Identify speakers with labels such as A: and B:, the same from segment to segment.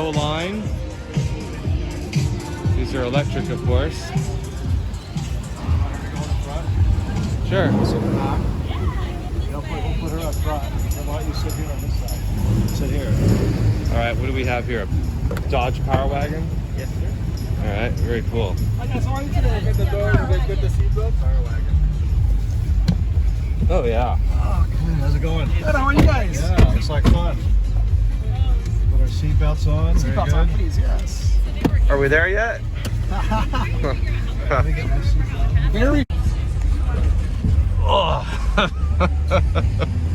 A: low line. These are electric, of course. Sure.
B: We'll put her up front. Why don't you sit here on this side? Sit here.
A: All right, what do we have here? A Dodge Power Wagon?
B: Yes, sir.
A: All right, very cool.
B: I guess why don't you get the door and get the seatbelt? Power Wagon.
A: Oh, yeah.
B: Oh, good. How's it going? Good. How are you guys? Yeah, it's like fun. Put our seatbelts on.
C: Seatbelts on, please. Yes.
A: Are we there yet?
B: Let me get my seatbelt.
C: Very.
A: Oh.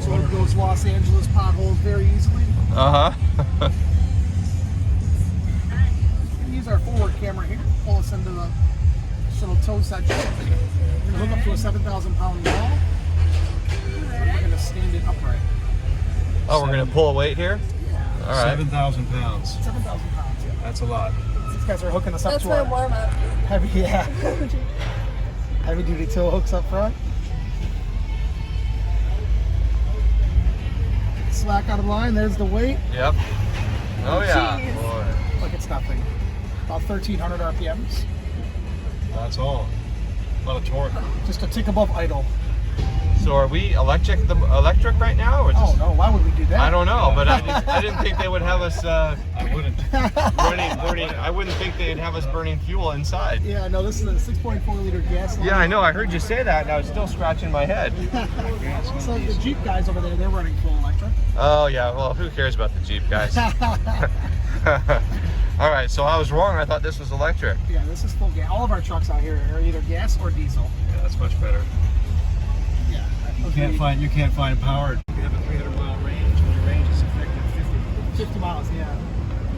C: So it goes Los Angeles potholes very easily.
A: Uh-huh.
C: Use our forward camera here. Pull us into the little tow section. We're gonna hook up to a 7,000-pound wall. And we're gonna stand it upright.
A: Oh, we're gonna pull a weight here?
C: Yeah.
A: All right.
B: 7,000 pounds.
C: 7,000 pounds. Yeah.
B: That's a lot.
C: These guys are hooking us up
D: That's
C: to
D: my
C: our
D: warm up.
C: heavy, yeah, heavy duty tow hooks up front. Slack out of line. There's the weight.
A: Yep. Oh, yeah.
D: Jeez.
A: Boy.
C: Like it's nothing. About 1,300 RPMs.
B: That's all. A lot of torque.
C: Just a tick above idle.
A: So are we electric right now? Or
C: Oh
A: just,
C: no, why would we do that?
A: I don't know, but I didn't think they would have us
B: I wouldn't.
A: burning. I wouldn't think they'd have us burning fuel inside.
C: Yeah, no, this is a 6.4 liter gas line.
A: Yeah, I know. I heard you say that, and I was still scratching my head.
C: So the Jeep guys over there, they're running full electric.
A: Oh yeah. Well, who cares about the Jeep guys? All right. So I was wrong. I thought this was electric.
C: Yeah, this is full gas. All of our trucks out here are either gas or diesel.
B: Yeah, that's much better.
C: Yeah.
B: You can't find power. You have a 300-mile range, and your range is effective
C: 50 miles, yeah.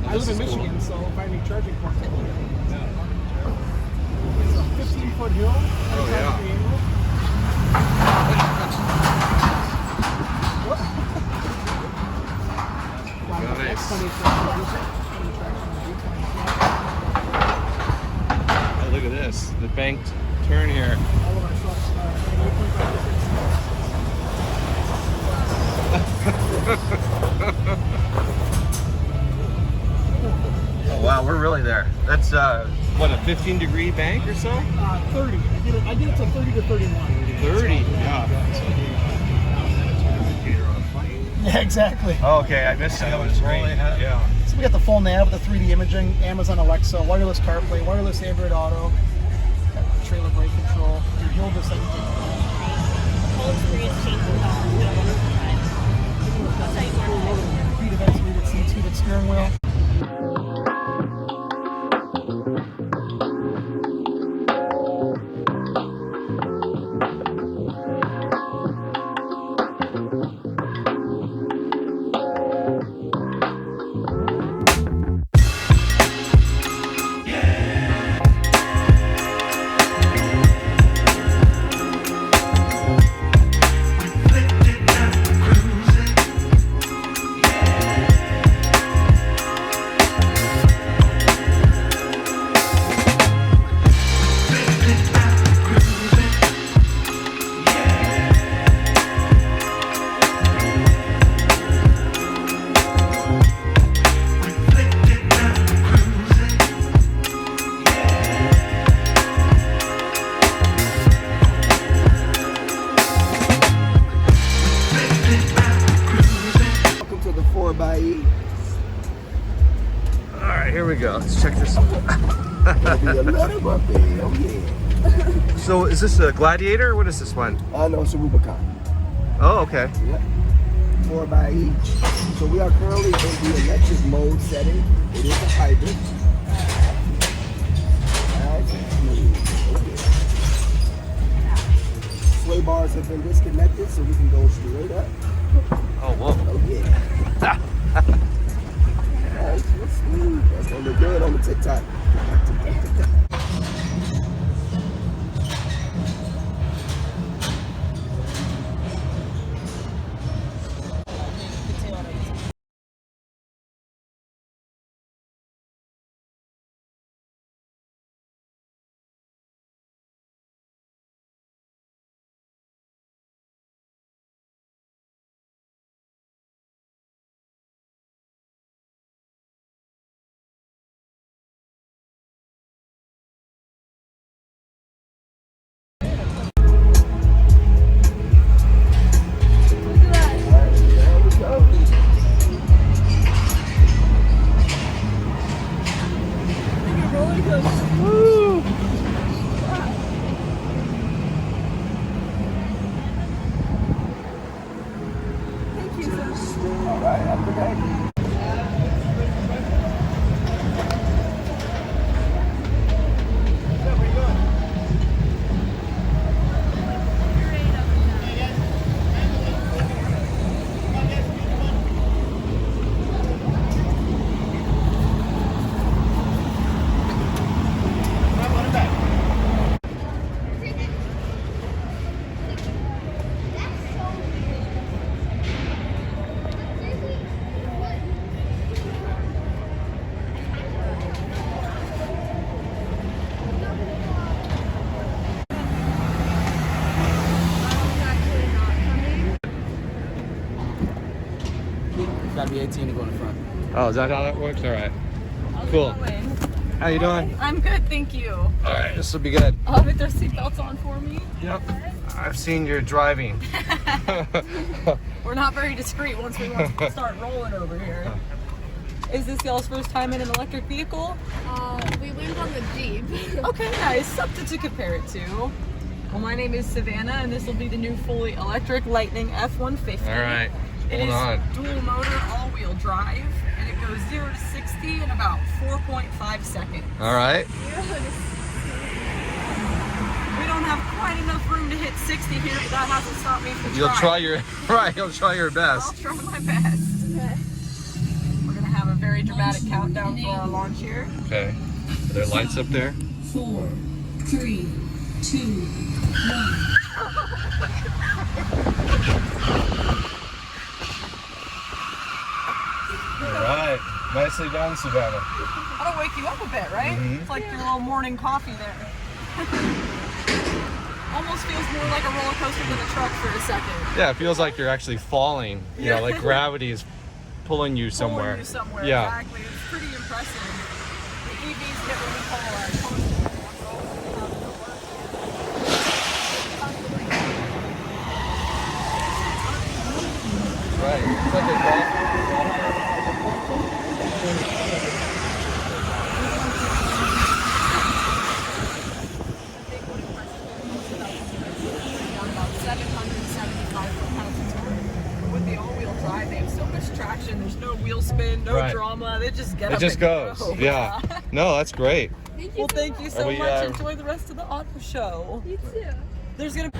C: I live in Michigan, so if I need charging points, I can. It's a 15-foot hill.
A: Oh, yeah. Nice. Oh, look at this. The banked turn here.
C: All of our trucks are 8.5%.
A: Oh wow, we're really there. That's what, a 15-degree bank or so?
C: 30. I get it to 30 to 31.
A: 30. Yeah.
C: Yeah, exactly.
A: Oh, okay, I missed that. That was great. Yeah.
C: So we got the full nav with the 3D imaging, Amazon Alexa, wireless CarPlay, wireless Android Auto, got trailer brake control, your hill descent.
D: Whole experience changing how we don't want to drive. I'll tell you more.
C: Heated ventilated seats, heated steering wheel.
A: All right, here we go. Let's check this out. So is this a Gladiator? What is this one?
E: No, it's a Rubicon.
A: Oh, okay.
E: Yep. 4 by each. So we are currently in the electric mode setting. It is a hybrid. Alright. Sway bars have been disconnected, so we can go straight up.
A: Oh, whoa.
E: Oh yeah. Alright, that's smooth. That's gonna look good on the TikTok.
C: Woo!
E: All right, have a good day.
F: Gotta be 18 to go in the front.
A: Oh, is that how that works? All right. Cool. How you doing?
G: I'm good, thank you.
A: All right, this will be good.
G: With their seatbelts on for me.
A: Yep. I've seen your driving.
G: We're not very discreet once we want to start rolling over here. Is this y'all's first time in an electric vehicle?
H: We went on the Jeep.
G: Okay, nice. Something to compare it to. Well, my name is Savannah, and this will be the new fully electric Lightning F-150.
A: All right.
G: It
A: Hold
G: is
A: on.
G: dual motor, all-wheel drive, and it goes 0 to 60 in about 4.5 seconds.
A: All right.
G: We don't have quite enough room to hit 60 here, but that hasn't stopped me from
A: You'll try
G: trying.
A: your right. You'll try your
G: I'll
A: best.
G: try my best. We're gonna have a very dramatic countdown for our launch here.
A: Okay. Are there lights up there?
I: 4, 3, 2, 1.
A: All right. Nicely done, Savannah.
G: That'll wake you up a bit, right? It's like your little morning coffee there. Almost feels more like a roller coaster than a truck for a second.
A: Yeah, it feels like you're actually falling. You know, like gravity is pulling you somewhere.
G: Pulling you somewhere,
A: Yeah.
G: exactly. It's pretty impressive. The EVs get what we call a
A: Right. It's like a golf.
G: about 775 foot-pounds of torque. With the all-wheel drive, they have so much traction. There's no wheel spin, no
A: Right.
G: drama. They just get
A: It
G: up
A: just
G: and
A: goes.
G: go.
A: Yeah. No, that's great.
G: Well, thank you so
A: we,
G: much. Enjoy the rest of the auto show.
H: You too.
G: There's gonna